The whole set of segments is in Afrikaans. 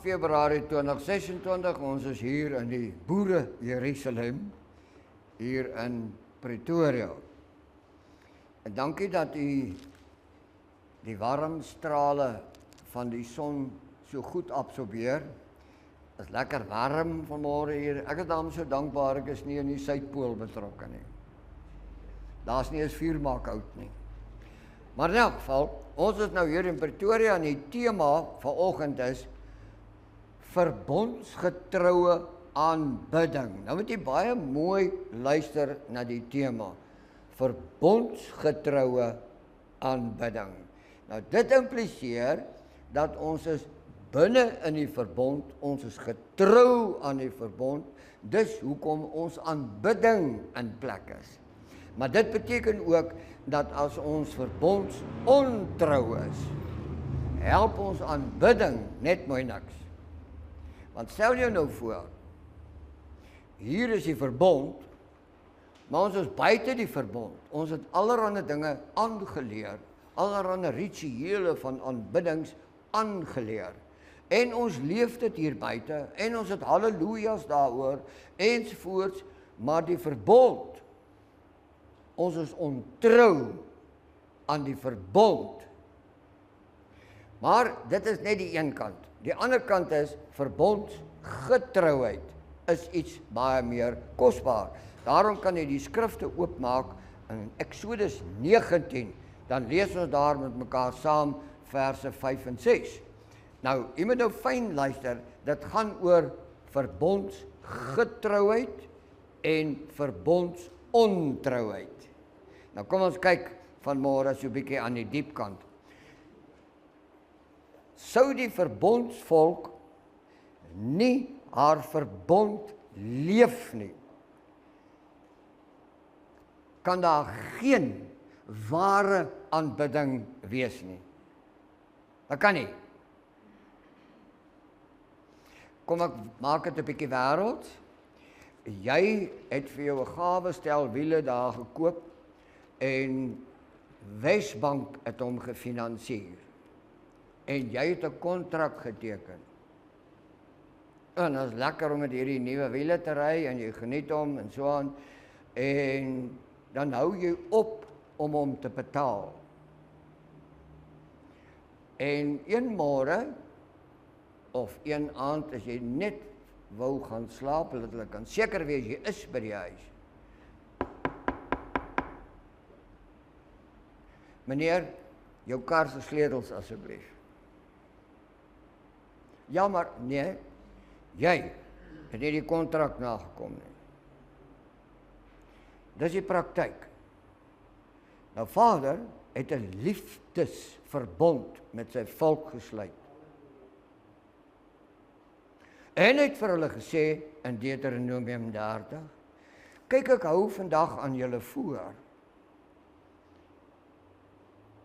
Februarie 2026, ons is hier in die Boere Jerusalem, hier in Pretoria. En dankie dat u die warm strale van die son so goed absorbeer. Het is lekker warm vanmorgen hier. Ek is daarom so dankbaar, ek is nie in die Suidpool betrokke nie. Daar is nie eens vuurmaak oud nie. Maar in elk geval, ons is nou hier in Pretoria en die thema vanoggend is verbondsgetroue aanbidding. Nou moet jy baie mooi luister na die thema. Verbondsgetroue aanbidding. Nou dit impliseer dat ons is binne in die verbond, ons is getrou aan die verbond, dis hoekom ons aanbidding in plek is. Maar dit beteken ook dat as ons verbonds ontrou is, help ons aanbidding net mooi niks. Want stel jou nou voor, hier is die verbond, maar ons is buite die verbond. Ons het allerhande dinge aangeleer, allerhande rituele van aanbiddings aangeleer. En ons leef dit hier buite, en ons het halleluja's daaroor, ensovoorts, maar die verbond, ons is ontrou aan die verbond. Maar dit is net die een kant. Die ander kant is, verbondsgetrouheid is iets baie meer kosbaar. Daarom kan jy die skrifte oopmaak in Exodus 19, dan lees ons daar met mekaar saam verse 5 en 6. Nou, jy moet nou fyn luister, dit gaan oor verbondsgetrouheid en verbondsontrouheid. Nou kom ons kyk vanmôre so 'n bietjie aan die diep kant. Sou die verbondsvolk nie haar verbond leef nie, kan daar geen ware aanbidding wees nie. Dat kan nie. Kom ek maak dit 'n bietjie wêreld. Jy het vir jou 'n gawe stel wiele daar gekoop en Wesbank het hom gefinansier. En jy het 'n kontrak geteken. En dit is lekker om met hierdie nuwe wiele te ry en jy geniet hom en so aan. En dan hou jy op om hom te betaal. En een môre of een aand as jy net wou gaan slaap, dat hulle kan seker wees jy is by die huis. Meneer, jou kar se sleutels asseblief. Ja, maar nee, jy het nie die kontrak nagekom nie. Dis die praktyk. Nou Vader het 'n liefdesverbond met sy volk gesluit. En hy het vir hulle gesê in Deuteronomium 30, kyk ek hou vandag aan julle voor,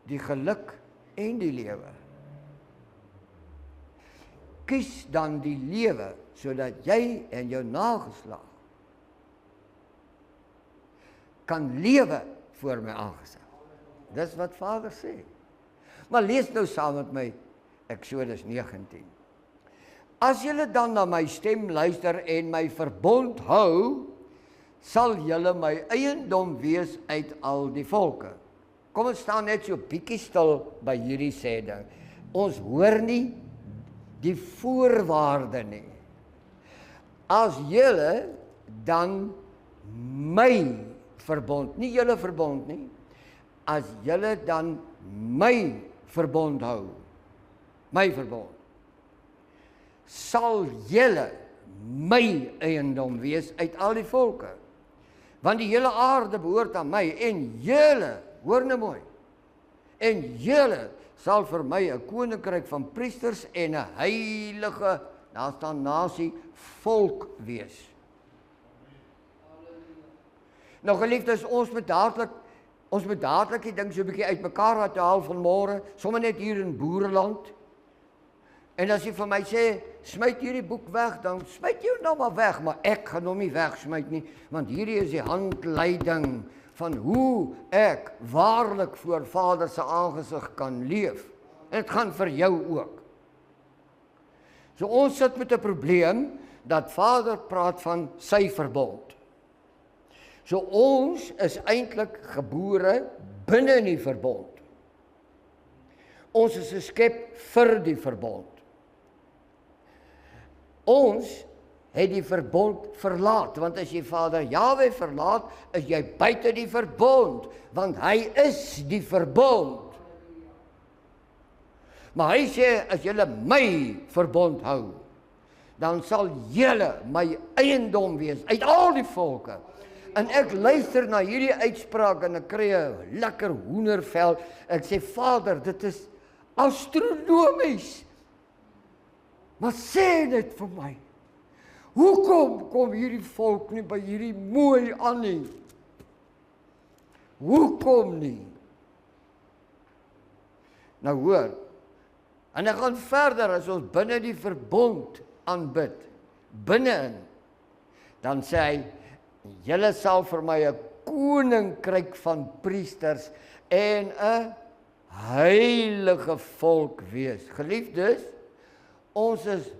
die geluk en die lewe. Kies dan die lewe, sodat jy en jou nageslag kan lewe voor my aangesig. Dis wat Vader sê. Maar lees nou saam met my Exodus 19. As julle dan na my stem luister en my verbond hou, sal julle my eiendom wees uit al die volke. Kom ons staan net so bietjie stil by hierdie sê ding. Ons hoor nie die voorwaarde nie. As julle dan my verbond, nie julle verbond nie, as julle dan my verbond hou, my verbond, sal julle my eiendom wees uit al die volke. Want die hele aarde behoort aan my en julle, hoor nou mooi, en julle sal vir my 'n koninkryk van priesters en 'n heilige, daar staan nasie, volk wees. Nou geliefdes, ons moet dadelik die ding so 'n bietjie uitmekaar laat haal vanmôre, sommer net hier in Boereland. En as jy vir my sê, smyt hierdie boek weg, dan smyt jy hom nou maar weg, maar ek gaan hom nie wegsmyt nie, want hierdie is die handleiding van hoe ek waarlik voor Vader se aangesig kan leef. En dit gaan vir jou ook. So ons sit met 'n probleem, dat Vader praat van sy verbond. So ons is eintlik gebore binne in die verbond. Ons is geskep vir die verbond. Ons het die verbond verlaat, want as jy Vader Jahwe verlaat, is jy buite die verbond, want hy is die verbond. Maar hy sê, as julle my verbond hou, dan sal julle my eiendom wees, uit al die volke. En ek luister na hierdie uitspraak, en ek kry 'n lekker hoendervel, ek sê, Vader, dit is astronomies, maar sê net vir my, hoekom kom hierdie volk nie by hierdie mooi aan nie? Hoekom nie? Nou hoor, en ek gaan verder, as ons binne die verbond aanbid, binne-in, dan sê hy, julle sal vir my 'n koninkryk van priesters en 'n heilige volk wees. Geliefdes, ons is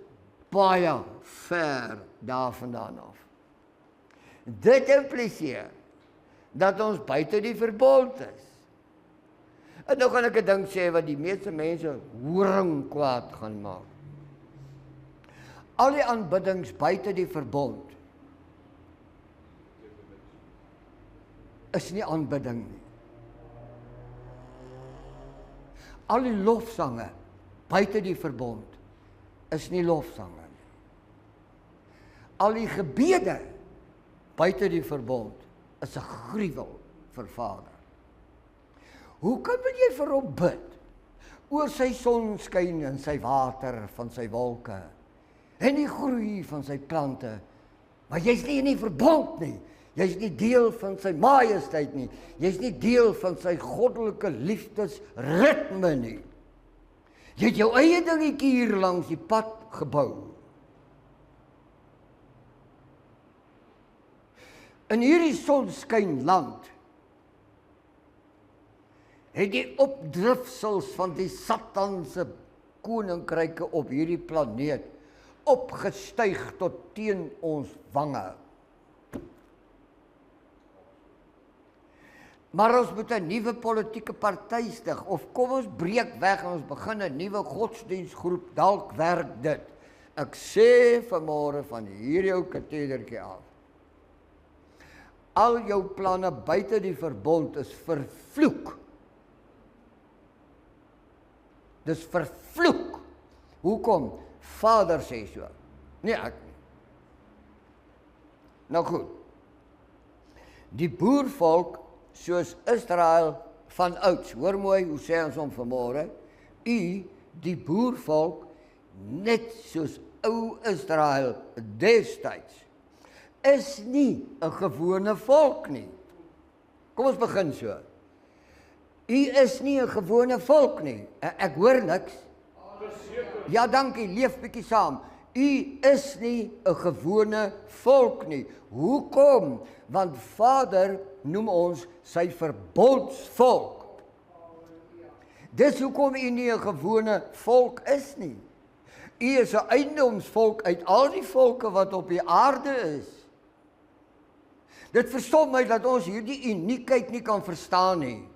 baie ver daarvandaan af. Dit impliseer dat ons buite die verbond is. En nou gaan ek 'n ding sê wat die meeste mense horing kwaad gaan maak. Al die aanbiddings buite die verbond is nie aanbidding nie. Al die lofsange buite die verbond is nie lofsange nie. Al die gebede buite die verbond is 'n gruwel vir Vader. Hoe kan jy vir hom bid oor sy sonskyn en sy water van sy wolke en die groei van sy plante, maar jy's nie in die verbond nie. Jy's nie deel van sy majesteit nie. Jy's nie deel van sy goddelike liefdesritme nie. Jy het jou eie dingetjie hier langs die pad gebou. In hierdie sonskynland het die opdrifsels van die Satanse koninkryke op hierdie planeet opgestyg tot teen ons wange. Maar ons moet 'n nuwe politieke party stig, of kom ons breek weg en ons begin 'n nuwe godsdienstgroep, dalk werk dit. Ek sê vanmôre van hierdie ou katedertjie af, al jou planne buite die verbond is vervloek. Dis vervloek. Hoekom? Vader sê so, nie ek nie. Nou goed, die boervolk soos Israel van ouds, hoor mooi, hoe sê ons hom vanmôre, die boervolk, net soos ou Israel destyds, is nie 'n gewone volk nie. Kom ons begin so. Is nie 'n gewone volk nie. Ek hoor niks. Ja, dankie, leef bietjie saam. Is nie 'n gewone volk nie. Hoekom? Want Vader noem ons sy verbondsvolk. Dis hoekom nie 'n gewone volk is nie. Is 'n eiendomsvolk uit al die volke wat op die aarde is. Dit verstom my dat ons hierdie uniekheid nie kan verstaan nie.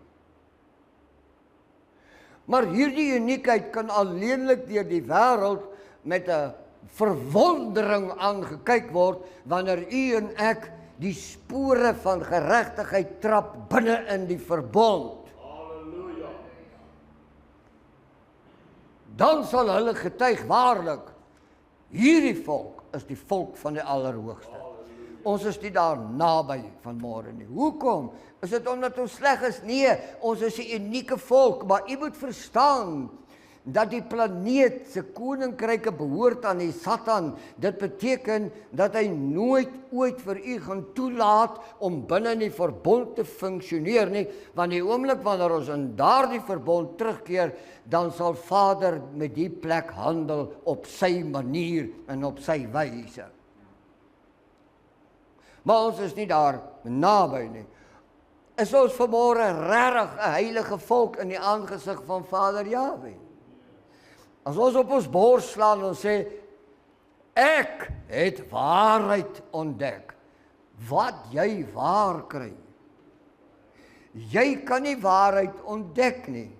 Maar hierdie uniekheid kan alleenlik deur die wêreld met 'n verwondering aangekyk word wanneer u en ek die spore van geregtigheid trap binne in die verbond. Halleluja. Dan sal hulle getuig waarlik, hierdie volk is die volk van die Allerhoogste. Ons is nie daar naby vanmôre nie. Hoekom? Is dit omdat ons sleg is? Nee, ons is 'n unieke volk, maar u moet verstaan, dat die planeet se koninkryke behoort aan die Satan. Dit beteken dat hy nooit ooit vir u gaan toelaat om binne in die verbond te funksioneer nie, want die oomblik wanneer ons in daardie verbond terugkeer, dan sal Vader met die plek handel op sy manier en op sy wyse. Maar ons is nie daar naby nie. Is ons vanmôre regtig 'n heilige volk in die aangesig van Vader Jahwe? As ons op ons bors slaan en sê, ek het waarheid ontdek, wat jy waar kry. Jy kan nie waarheid ontdek nie.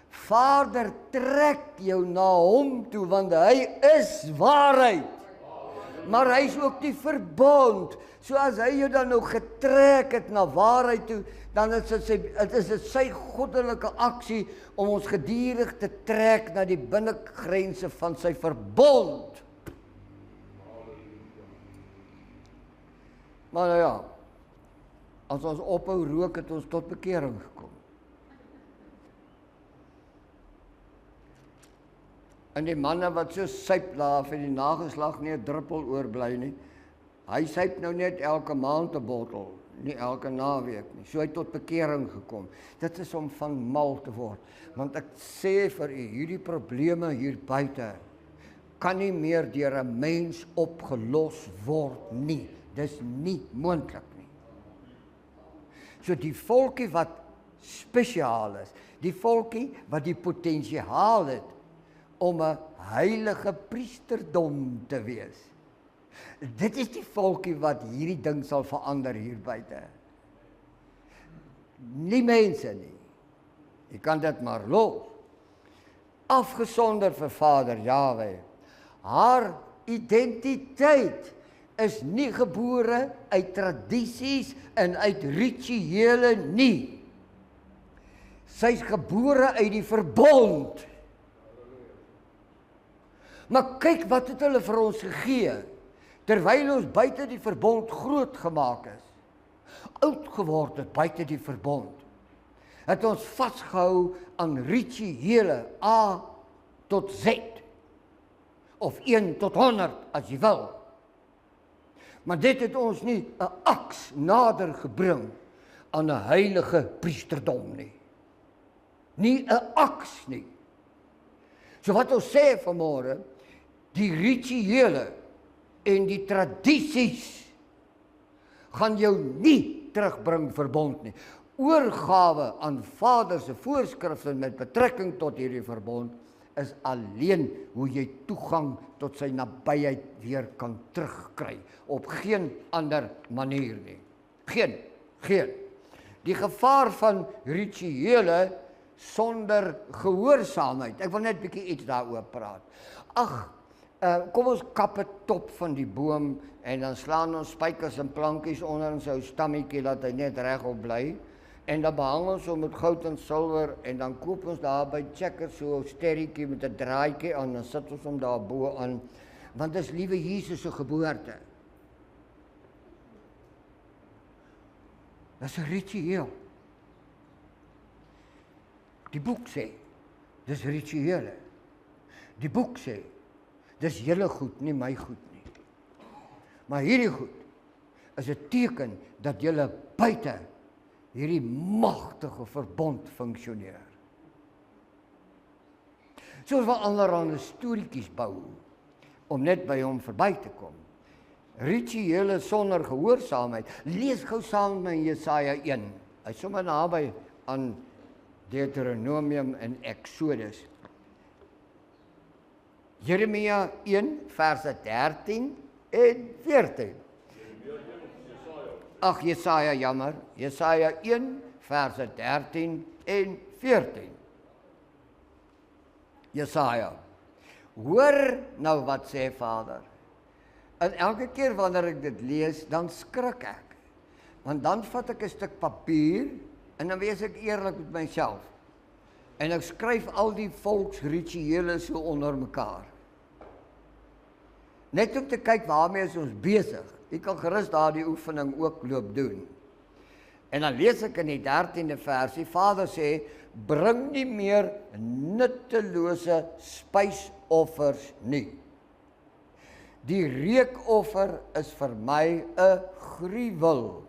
Vader trek jou na hom toe, want hy is waarheid. Maar hy is ook die verbond. So as hy jou dan nou getrek het na waarheid toe, dan is dit sy goddelike aksie om ons gedurig te trek na die binnegrense van sy verbond. Maar nou ja, as ons ophou rook, het ons tot bekering gekom. En die manne wat so suip daar vir die nageslag nie 'n druppel oorbly nie, hy suip nou net elke maand 'n bottel, nie elke naweek nie. So hy tot bekering gekom. Dit is om van mal te word. Want ek sê vir u, hierdie probleme hier buite kan nie meer deur 'n mens opgelos word nie. Dis nie moontlik nie. So die volkie wat spesiaal is, die volkie wat die potensiaal het om 'n heilige priesterdom te wees. Dit is die volkie wat hierdie ding sal verander hier buite. Nie mense nie. Jy kan dit maar los. Afgesonder vir Vader Jahwe. Haar identiteit is nie gebore uit tradisies en uit rituele nie. Sy's gebore uit die verbond. Maar kyk wat het hulle vir ons gegee, terwyl ons buite die verbond groot gemaak is, oud geword het buite die verbond, het ons vasgehou aan rituele A tot Z, of 1 tot 100 as jy wil. Maar dit het ons nie 'n aks nader gebring aan 'n heilige priesterdom nie. Nie 'n aks nie. So wat ons sê vanmôre, die rituele en die tradisies gaan jou nie terugbring verbond nie. Oorgawe aan Vader se voorskrifte met betrekking tot hierdie verbond is alleen hoe jy toegang tot sy nabyheid weer kan terugkry, op geen ander manier nie. Geen. Die gevaar van rituele sonder gehoorsaamheid. Ek wil net 'n bietjie iets daaroor praat. Kom ons kap 'n top van die boom en dan slaan ons spykers en plankies onder in sy stammetjie dat hy net regop bly. En dan behang ons hom met goud en silwer en dan koop ons daar by Checkers so 'n sterretjie met 'n draadjie aan, dan sit ons hom daar bo aan, want dis liewe Jesus se geboorte. Dis 'n ritueel. Die boek sê, dis rituele. Die boek sê, dis julle goed, nie my goed nie. Maar hierdie goed is 'n teken dat julle buite hierdie magtige verbond funksioneer. Soos wat allerhande storieetjies bou, om net by hom verby te kom. Rituele sonder gehoorsaamheid. Lees gou saam met my Jesaja 1. Hy is sommer naby aan Deuteronomium en Exodus. Jeremia 1 verse 13 en 14. Ag Jesaja, jammer. Jesaja 1 verse 13 en 14. Jesaja. Hoor nou wat sê Vader. En elke keer wanneer ek dit lees, dan skrik ek. Want dan vat ek 'n stuk papier en dan wees ek eerlik met myself. En ek skryf al die volksrituele so onder mekaar. Net om te kyk waarmee is ons besig. Jy kan gerus daardie oefening ook loop doen. En dan lees ek in die 13de versie, Vader sê, bring nie meer nuttelose spysoffers nie. Die reukoffer is vir my 'n gruwel.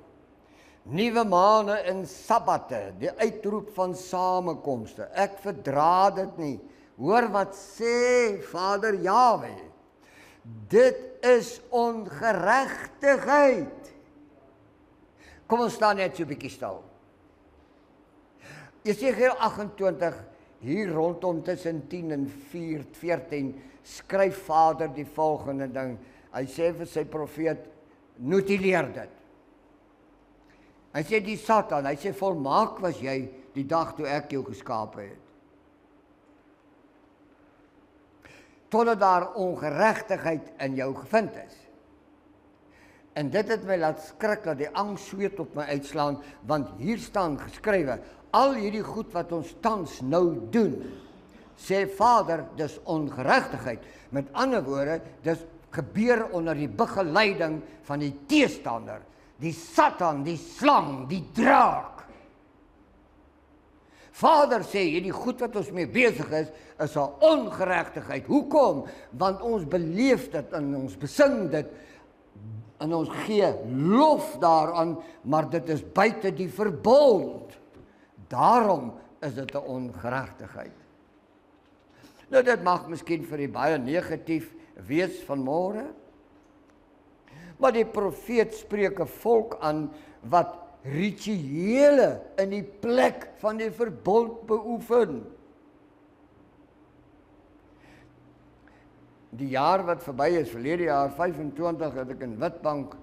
Nuwe maane en sabbate, die uitroep van samekomste. Ek verdra dit nie. Hoor wat sê Vader Jahwe. Dit is ongeregtigheid. Kom ons staan net so 'n bietjie stil. Jesegiel 28, hier rondom tussen 10 en 14, skryf Vader die volgende ding. Hy sê vir sy profeet, notuleer dit. Hy sê die Satan, hy sê volmaak was jy die dag toe ek jou geskape het. Totdat daar ongeregtigheid in jou gevind is. En dit het my laat skrik dat die angs sweet op my uitslaan, want hier staan geskrywe, al hierdie goed wat ons tans nou doen, sê Vader, dis ongeregtigheid. Met ander woorde, dis gebeur onder die begeleiding van die teestander, die Satan, die slang, die draak. Vader sê, hierdie goed wat ons mee besig is 'n ongeregtigheid. Hoekom? Want ons beleef dit en ons besing dit en ons gee lof daaraan, maar dit is buite die verbond. Daarom is dit 'n ongeregtigheid. Nou dit mag miskien vir die baie negatief wees vanmôre, maar die profeet spreek 'n volk aan wat rituele in die plek van die verbond beoefen. Die jaar wat verby is, verlede jaar 25, het ek in Witbank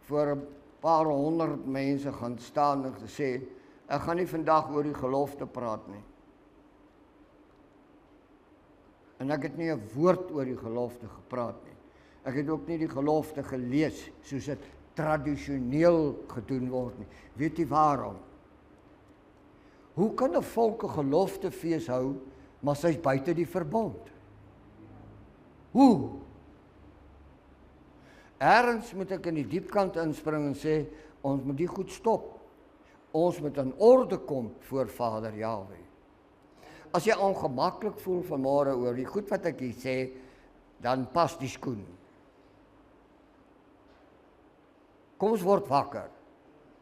voor 'n paar honderd mense gaan staan en gesê, ek gaan nie vandag oor die gelofte praat nie. En ek het nie 'n woord oor die gelofte gepraat nie. Ek het ook nie die gelofte gelees, soos dit tradisioneel gedoen word nie. Weet jy waarom? Hoe kan 'n volk 'n geloftefees hou, maar sy's buite die verbond? Hoe? Ergens moet ek in die diepkant inspring en sê, ons moet die goed stop. Ons moet in orde kom voor Vader Jahwe. As jy ongemaklik voel vanmôre oor die goed wat ek hier sê, dan pas die skoen. Kom ons word wakker.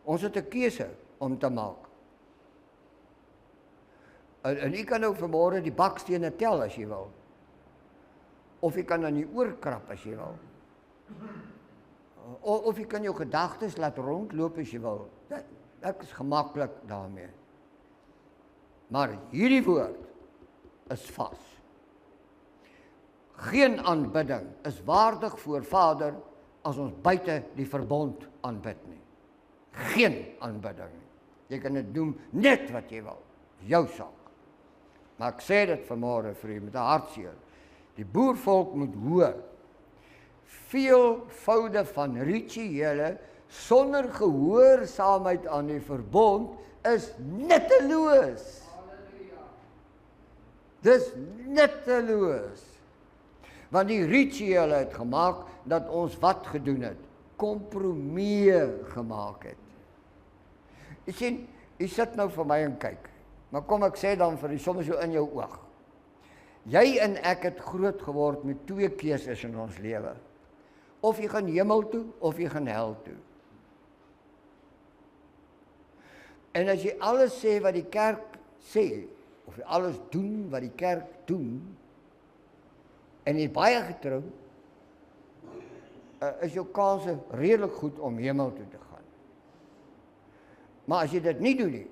Ons het 'n keuse om te maak. En jy kan nou vanmôre die bakstene tel as jy wil. Of jy kan aan die oor krap as jy wil. Of jy kan jou gedagtes laat rondloop as jy wil. Ek is gemaklik daarmee. Maar hierdie woord is vas. Geen aanbidding is waardig voor Vader as ons buite die verbond aanbid nie. Geen aanbidding nie. Jy kan dit doen net wat jy wil. Jou saak. Maar ek sê dit vanmôre vir u met 'n hartseer. Die boervolk moet hoor. Veelvoude van rituele sonder gehoorsaamheid aan die verbond is nutteloos. Dis nutteloos. Want die rituele het gemaak dat ons wat gedoen het? Kompromie gemaak het. Jy sien, jy sit nou vir my en kyk. Maar kom ek sê dan vir die soms so in jou oog. Jy en ek het groot geword met twee keuses in ons lewe. Of jy gaan hemel toe, of jy gaan hel toe. En as jy alles sê wat die kerk sê, of jy alles doen wat die kerk doen, en jy baie getrou, is jou kanse redelik goed om hemel toe te gaan. Maar as jy dit nie doen nie,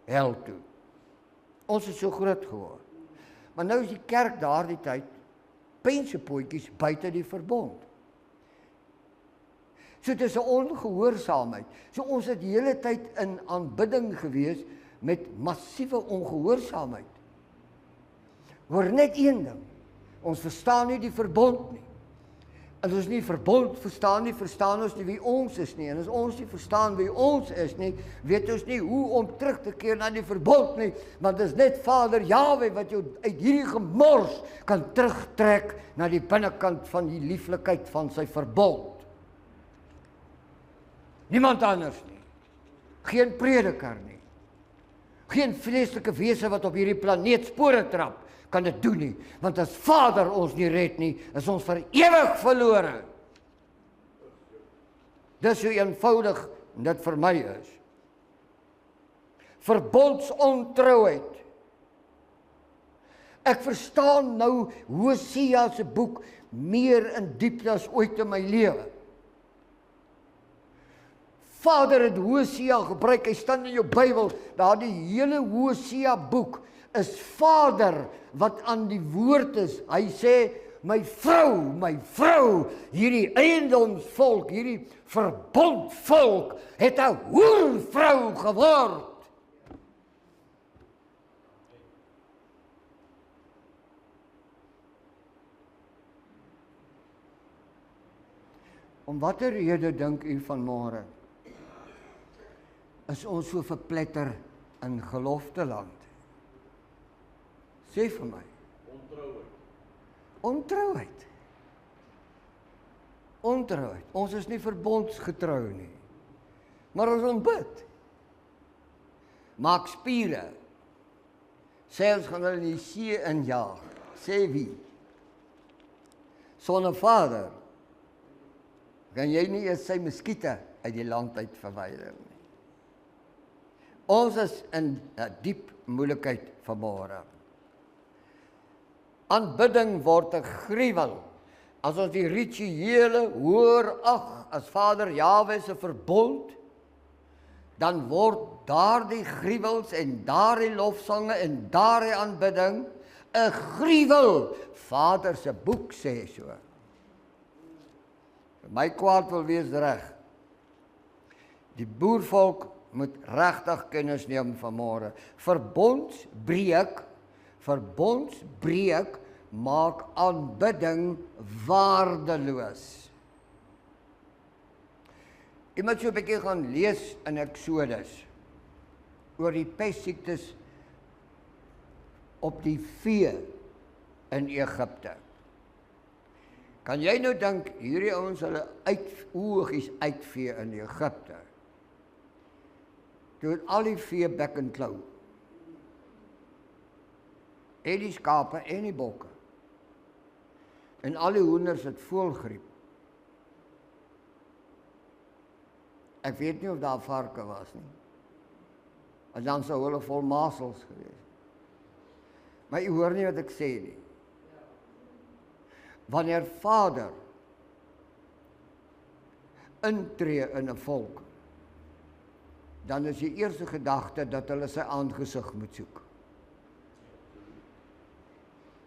hel toe. Ons is so groot geword. Maar nou is die kerk daardie tyd pensepootjies buite die verbond. So dit is 'n ongehoorsaamheid. So ons het die hele tyd in aanbidding gewees met massiewe ongehoorsaamheid. Hoor net een ding. Ons verstaan nie die verbond nie. En as ons nie verbond verstaan nie wie ons is nie. En as ons nie verstaan wie ons is nie, weet ons nie hoe om terug te keer na die verbond nie. Want dit is net Vader Jahwe wat jou uit hierdie gemors kan terugtrek na die binnekant van die lieflikheid van sy verbond. Niemand anders nie. Geen prediker nie. Geen vleeslike wese wat op hierdie planeet spore trap, kan dit doen nie. Want as Vader ons nie red nie, is ons vir ewig verlore. Dis hoe eenvoudig dit vir my is. Verbondsontrouheid. Ek verstaan nou Hosea se boek meer in diepte as ooit in my lewe. Vader het Hosea gebruik, hy staan in jou Bybel, daar die hele Hosea boek is Vader wat aan die woord is. Hy sê, my vrou, hierdie eiendomsvolk, hierdie verbondvolk, het 'n hoervrou geword. Om watter rede dink u vanmôre is ons so verpletter in gelofteland? Sê vir my. Ontrouheid. Ons is nie verbondsgetrou nie. Maar ons ontbid. Maak spiere. Sê ons gaan hulle in die see injaag. Sê wie? Sonnevader. Kan jy nie eers sy muskiete uit die land uit verwyder nie. Ons is in 'n diep moeilikheid vanmôre. Aanbidding word 'n gruwel. As ons die rituele hoor ag as Vader Jahwe se verbond, dan word daardie gruwels en daardie lofsange en daardie aanbidding 'n gruwel. Vader se boek sê so. My kwaad wil wees reg. Die boervolk moet regtig kennis neem vanmôre. Verbondsbreek maak aanbidding waardeloos. Jy moet so 'n bietjie gaan lees in Exodus oor die pestsiektes op die vee in Egipte. Kan jy nou dink, hierdie ouens hulle oogies uitvee in Egipte? Toe het al die vee bek en klou. En die skape en die bokke. En al die hoenders het voëlgriep. Ek weet nie of daar varke was nie. En dan sou hulle vol masels gewees. Maar jy hoor nie wat ek sê nie. Wanneer Vader intree in 'n volk, dan is die eerste gedagte dat hulle sy aangesig moet soek.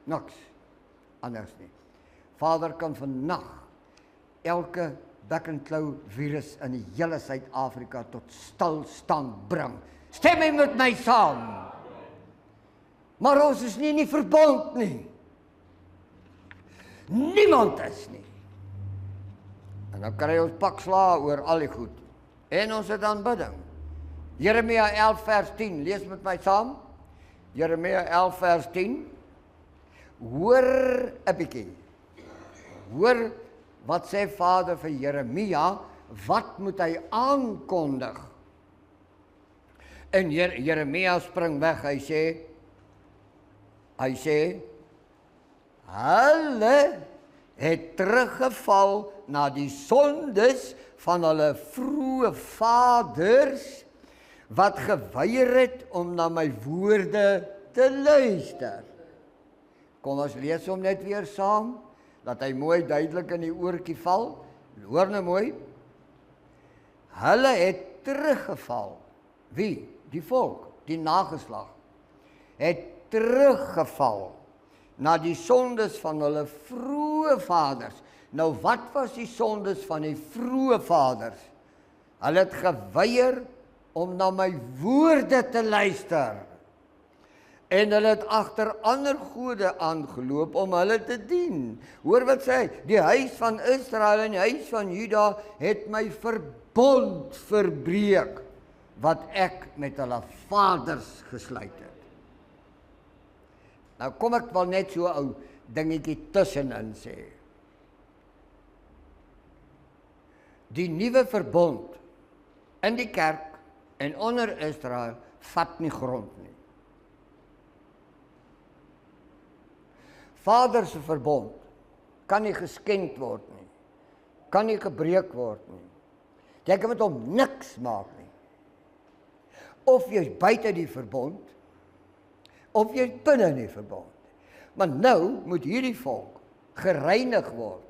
Niks anders nie. Vader kan vannag elke bek en klou virus in die hele Suid-Afrika tot stilstand bring. Stem jy met my saam? Maar ons is nie in die verbond nie. Niemand is nie. En dan kry ons pak slaag oor al die goed. En ons het aanbidding. Jeremia 11 vers 10, lees met my saam. Jeremia 11 vers 10. Hoor 'n bietjie. Hoor wat sê Vader vir Jeremia, wat moet hy aankondig? En Jeremia spring weg, hy sê, hulle het teruggeval na die sondes van hulle vroeë vaders, wat geweier het om na my woorde te luister. Kom ons lees hom net weer saam, dat hy mooi duidelik in die oortjie val. Hoor nou mooi. Hulle het teruggeval. Wie? Die volk, die nageslag. Het teruggeval na die sondes van hulle vroeë vaders. Nou wat was die sondes van die vroeë vaders? Hulle het geweier om na my woorde te luister. En hulle het agter ander gode aangeloop om hulle te dien. Hoor wat sê hy? Die huis van Israel en die huis van Juda het my verbond verbreek, wat ek met hulle vaders gesluit het. Nou kom ek wel net so 'n ou dingetjie tussenin sê. Die nuwe verbond in die kerk en onder Israel vat nie grond nie. Vader se verbond kan nie geskenk word nie. Kan nie gebreek word nie. Jy kan met hom niks maak nie. Of jy's buite die verbond, of jy's binne in die verbond. Maar nou moet hierdie volk gereinig word.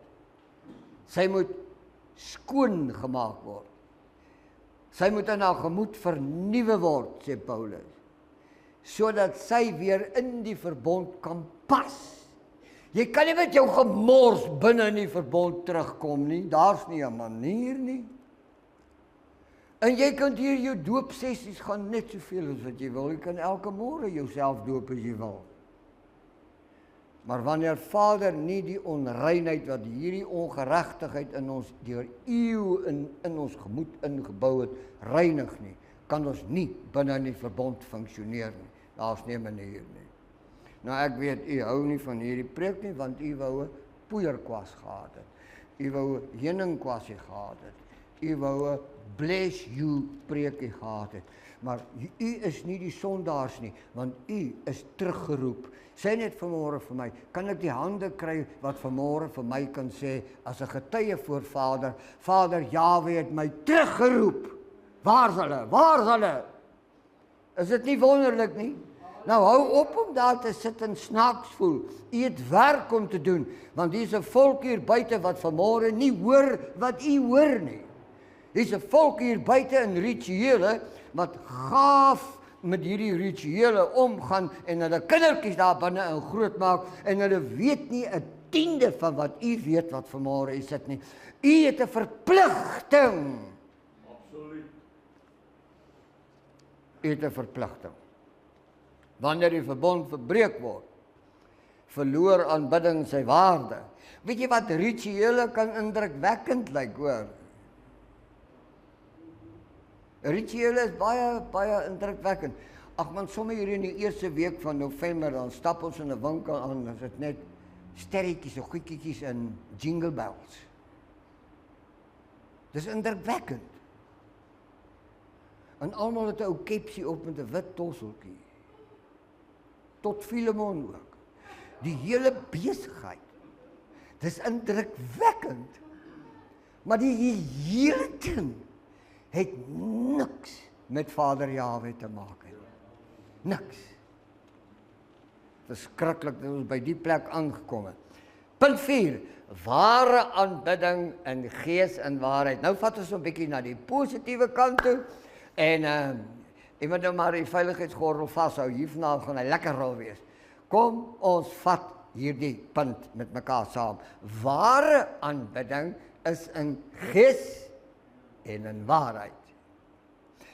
Sy moet skoon gemaak word. Sy moet in haar gemoed vernuwe word, sê Paulus, sodat sy weer in die verbond kan pas. Jy kan nie met jou gemors binne in die verbond terugkom nie, daar's nie 'n manier nie. En jy kan hier jou doopsessies gaan net soveel as wat jy wil, jy kan elke môre jouself doop as jy wil. Maar wanneer Vader nie die onreinheid wat hierdie ongeregtigheid in ons deur eeue in ons gemoed ingebou het, reinig nie, kan ons nie binne in die verbond funksioneer nie. Daar's nie 'n manier nie. Nou ek weet, u hou nie van hierdie preek nie, want u wou 'n poeierkwas gehad het. U wou 'n heuningkwasie gehad het. U wou 'n bless you preekie gehad het. Maar u is nie die sondaars nie, want u is teruggeroep. Sê net vanmôre vir my, kan ek die hande kry wat vanmôre vir my kan sê, as 'n getuie voor Vader, Vader Jahwe het my teruggeroep. Waar's hulle? Waar's hulle? Is dit nie wonderlik nie? Nou hou op om daar te sit en snaaks voel. U het werk om te doen, want hier's 'n volk hier buite wat vanmôre nie hoor wat u hoor nie. Hier's 'n volk hier buite in rituele wat gaaf met hierdie rituele omgaan en hulle kindertjies daar binne in groot maak en hulle weet nie 'n tiende van wat u weet wat vanmôre u sit nie. U het 'n verpligting. Absoluut. U het 'n verpligting. Wanneer die verbond verbreek word, verloor aanbidding sy waarde. Weet jy wat, rituele kan indrukwekkend lyk, hoor. Rituele is baie indrukwekkend. Ag man, sommer hier in die eerste week van November, dan stap ons in 'n winkel aan, dan is dit net sterretjies en goedjies en jingle bells. Dis indrukwekkend. En almal het 'n ou kepsie op met 'n wit tosseltjie. Tot Filemon ook. Die hele besigheid. Dis indrukwekkend. Maar die hele ding het niks met Vader Jahwe te maak nie. Niks. Verskriklik dat ons by die plek aangekom het. Punt 4. Ware aanbidding in gees en waarheid. Nou vat ons 'n bietjie na die positiewe kant toe. En jy moet nou maar die veiligheidsgordel vashou. Hiervandaan gaan hy lekker rol wees. Kom ons vat hierdie punt met mekaar saam. Ware aanbidding is in gees en in waarheid.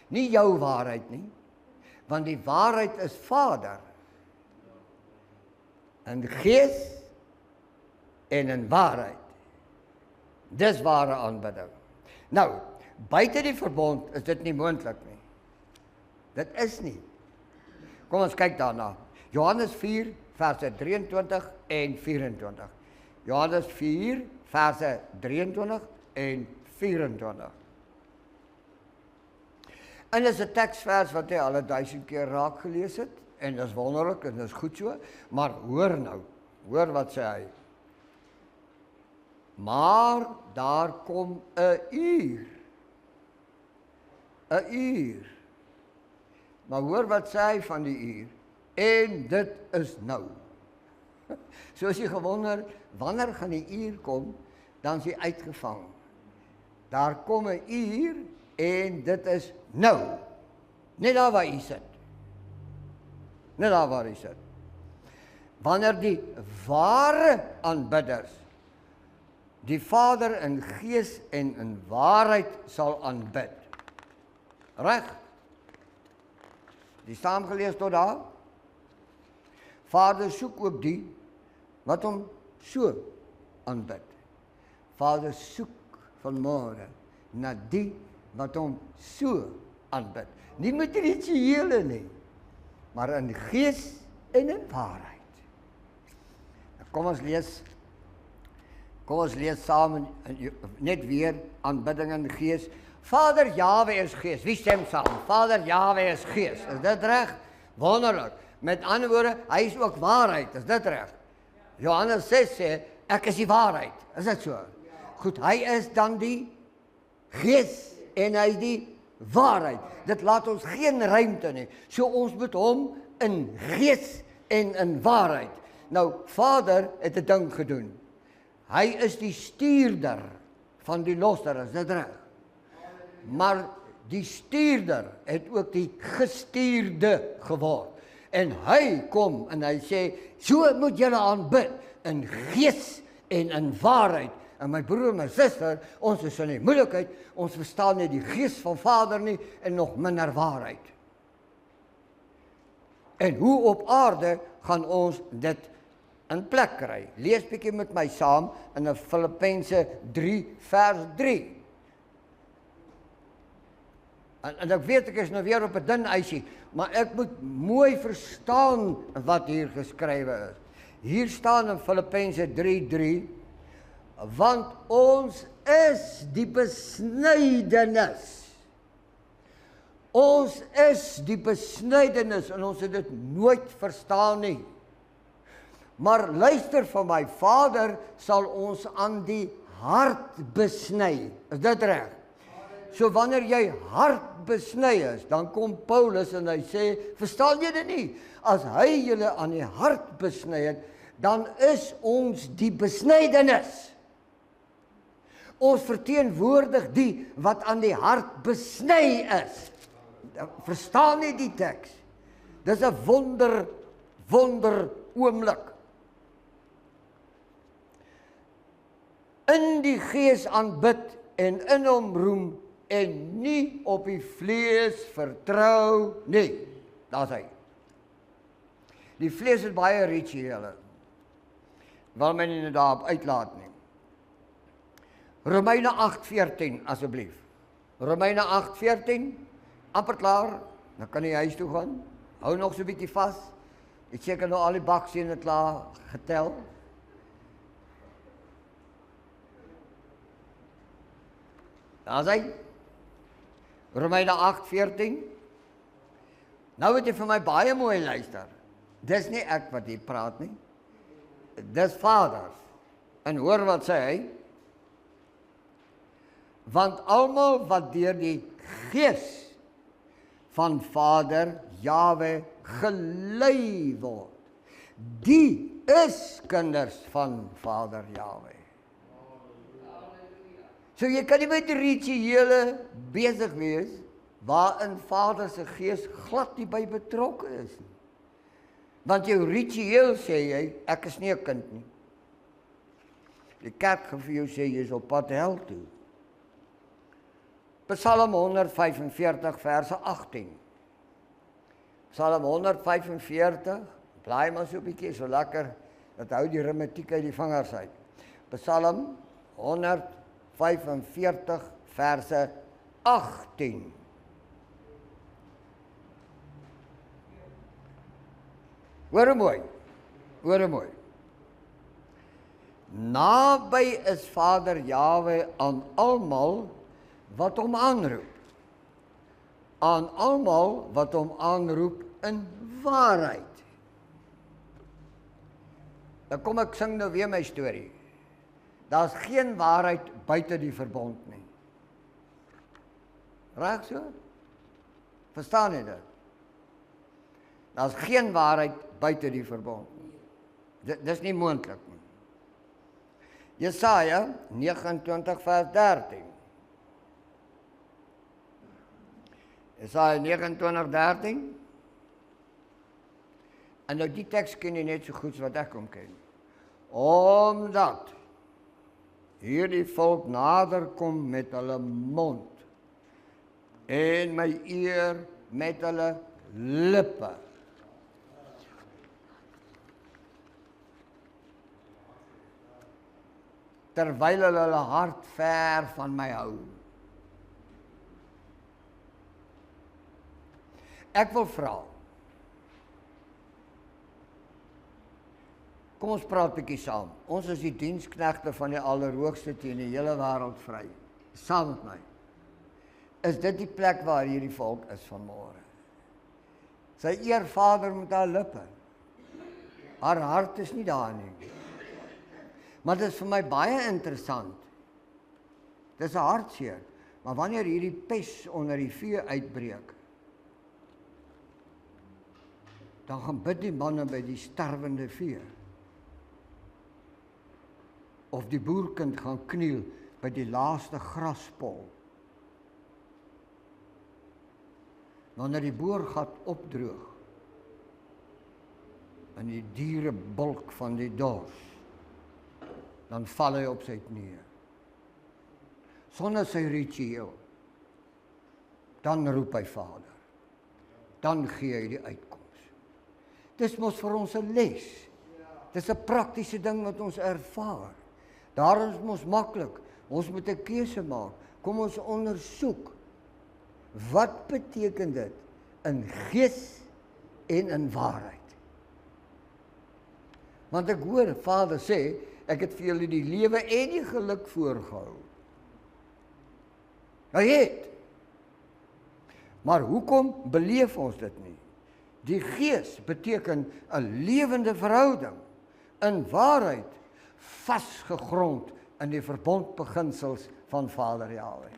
Nie jou waarheid nie, want die waarheid is Vader. In gees en in waarheid. Dis ware aanbidding. Nou, buite die verbond is dit nie moontlik nie. Dit is nie. Kom ons kyk daarna. Johannes 4 verse 23 en 24. Johannes 4 verse 23 en 24. En dis 'n teksvers wat jy al 1000 keer raak gelees het en dis wonderlik en dis goed so, maar hoor nou, hoor wat sê hy. Maar daar kom 'n uur. 'n Uur. Maar hoor wat sê hy van die uur. En dit is nou. Soos jy gewonder, wanneer gaan die uur kom, dan is hy uitgevang. Daar kom 'n uur en dit is nou. Net daar waar hy sit. Net daar waar hy sit. Wanneer die ware aanbidders die Vader in gees en in waarheid sal aanbid. Reg? Die saamgelees tot daar. Vader soek ook die wat hom so aanbid. Vader soek vanmôre na die wat hom so aanbid. Nie met rituele nie, maar in gees en in waarheid. Kom ons lees saam net weer aanbidding in gees. Vader Jahwe is gees. Wie stem saam? Vader Jahwe is gees. Is dit reg? Wonderlik. Met ander woorde, hy is ook waarheid. Is dit reg? Johannes 6 sê, ek is die waarheid. Is dit so? Goed, hy is dan die gees en hy is die waarheid. Dit laat ons geen ruimte nie. So ons moet hom in gees en in waarheid. Nou, Vader het 'n ding gedoen. Hy is die stuurder van die losser, is dit reg? Maar die stuurder het ook die gestuurde geword. En hy kom en hy sê, so moet julle aanbid in gees en in waarheid. En my broer en my suster, ons is in die moeilikheid, ons verstaan nie die gees van Vader nie en nog minder waarheid. En hoe op aarde gaan ons dit in plek kry? Lees bietjie met my saam in Filippense 3 vers 3. En ek weet ek is nou weer op 'n dun ysie, maar ek moet mooi verstaan wat hier geskrywe is. Hier staan in Filippense 3:3, want ons is die besnydenis. Ons is die besnydenis en ons het dit nooit verstaan nie. Maar luister van my, Vader sal ons aan die hart besny. Is dit reg? So wanneer jy hart besny is, dan kom Paulus en hy sê, verstaan jy dit nie? As hy julle aan die hart besny het, dan is ons die besnydenis. Ons verteenwoordig die wat aan die hart besny is. Verstaan jy die teks? Dis 'n wonder oomblik. In die gees aanbid en in hom roem en nie op die vlees vertrou nie. Daar's hy. Die vlees het baie rituele. Wil my nie daarop uitlaat nie. Romeine 8:14 asseblief. Romeine 8:14. Amper klaar, dan kan jy huis toe gaan. Hou nog so 'n bietjie vas. Ek seker nou al die baksiene klaar getel. Daar's hy. Romeine 8:14. Nou moet jy vir my baie mooi luister. Dis nie ek wat hier praat nie. Dis Vader. En hoor wat sê hy? Want almal wat deur die Gees van Vader Jahwe gelei word, die is kinders van Vader Jahwe. So jy kan nie met die rituele besig wees waarin Vader se Gees glad nie by betrokke is nie. Want jou ritueel sê jy, ek is nie 'n kind nie. Die kerk gaan vir jou sê jy is op pad hel toe. Psalm 145 verse 18. Psalm 145, blaai maar so 'n bietjie, so lekker, dat hou die rimetiek uit die vingers uit. Psalm 145 verse 18. Hoor mooi, hoor mooi. Naby is Vader Jahwe aan almal wat hom aanroep. Aan almal wat hom aanroep in waarheid. Dan kom ek sing nou weer my storie. Daar's geen waarheid buite die verbond nie. Reg so? Verstaan jy dit? Daar's geen waarheid buite die verbond nie. Dis nie moontlik nie. Jesaja 29 vers 13. Jesaja 29:13. En nou die teks ken jy net so goed wat ek hom ken. Omdat hierdie volk nader kom met hulle mond en my eer met hulle lippe. Terwyl hulle hart ver van my hou. Ek wil vra. Kom ons praat 'n bietjie saam. Ons is die diensknegte van die Allerhoogste teen die hele wêreld vry. Saam met my. is dit die plek waar hierdie volk is vanmôre. Sy eer Vader met haar lippe. Haar hart is nie daar nie. Maar dit is vir my baie interessant. Dit is 'n hartseer. Maar wanneer hierdie pes onder die vee uitbreek, dan gaan bid die manne by die sterwende vee. Of die boerkind gaan kniel by die laaste graspol. Wanneer die boorgat opdroog, en die diere bulk van die dors, dan val hy op sy knieë. Sonder sy ritueel. Dan roep hy Vader. Dan gee hy die uitkoms. Dis mos vir ons 'n les. Dis 'n praktiese ding wat ons ervaar. Daarom is mos maklik. Ons moet 'n keuse maak. Kom ons ondersoek. Wat beteken dit in gees en in waarheid? Want ek hoor Vader sê, ek het vir julle die lewe en die geluk voorgehou. Hy het. Maar hoekom beleef ons dit nie? Die gees beteken 'n lewende verhouding, in waarheid, vasgegrond in die verbondbeginsels van Vader Jahwe.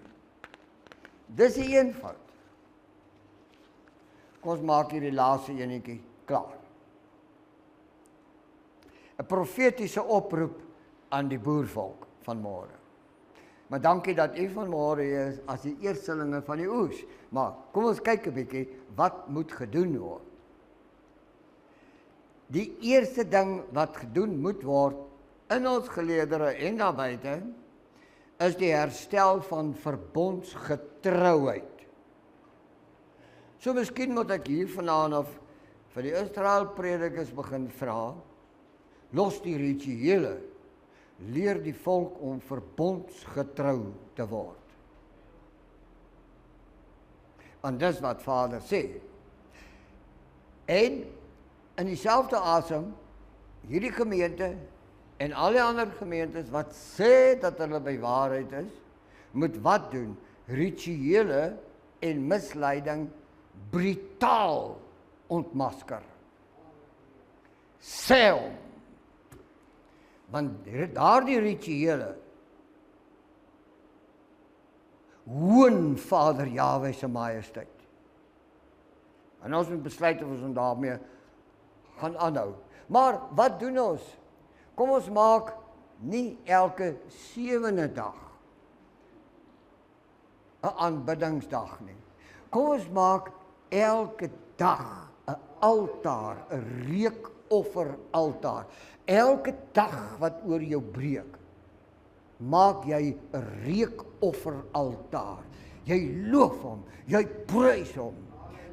Dis die eenvoud. Kom ons maak hier die laaste enetjie klaar. 'n Profetiese oproep aan die boervolk van môre. Maar dankie dat u vanmôre is as die eerstelinge van die oes. Maar kom ons kyk 'n bietjie, wat moet gedoen word? Die eerste ding wat gedoen moet word in ons geleedere en daar buite, is die herstel van verbondsgetrouheid. So miskien moet ek hier vanaand af vir die Israel predikers begin vra, los die rituele, leer die volk om verbondsgetrou te word. Want dis wat Vader sê. En in dieselfde asem, hierdie gemeente en al die ander gemeentes wat sê dat hulle by waarheid is, moet wat doen? Rituele en misleiding brutaal ontmasker. Sê hom. Want daardie rituele hoon Vader Jahwe se majesteit. En ons moet besluit of ons daarmee gaan aanhou. Maar wat doen ons? Kom ons maak nie elke 7de dag 'n aanbiddingsdag nie. Kom ons maak elke dag 'n altaar, 'n reukofferaltaar. Elke dag wat oor jou breek, maak jy 'n reukofferaltaar. Jy loof hom, jy prys hom.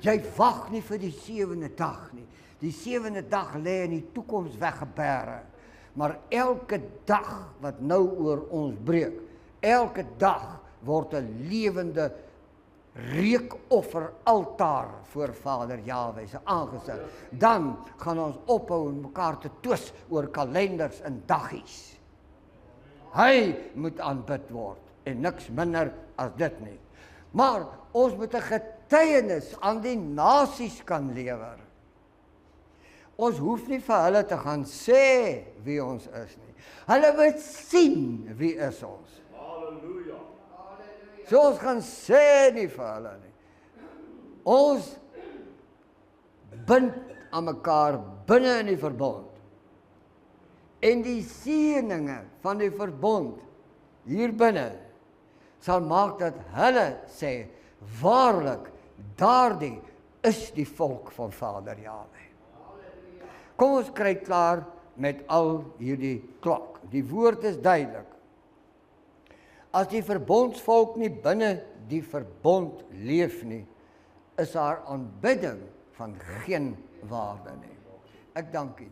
Jy wag nie vir die 7de dag nie. Die 7de dag lê in die toekoms weggebêre. Maar elke dag wat nou oor ons breek, elke dag word 'n lewende reukofferaltaar voor Vader Jahwe se aangesig. Dan gaan ons ophou en mekaar te twis oor kalenders en daggies. Hy moet aanbid word en niks minder as dit nie. Maar ons moet 'n getuienis aan die nasies kan lewer. Ons hoef nie vir hulle te gaan sê wie ons is nie. Hulle moet sien wie is ons. Halleluja. So ons gaan sê nie vir hulle nie. Ons bind aan mekaar binne in die verbond. En die seëninge van die verbond hier binne sal maak dat hulle sê, waarlik, daardie is die volk van Vader Jahwe. Kom ons kry klaar met al hierdie klok. Die woord is duidelik. As die verbondsvolk nie binne die verbond leef nie, is haar aanbidding van geen waarde nie. Ek dank u.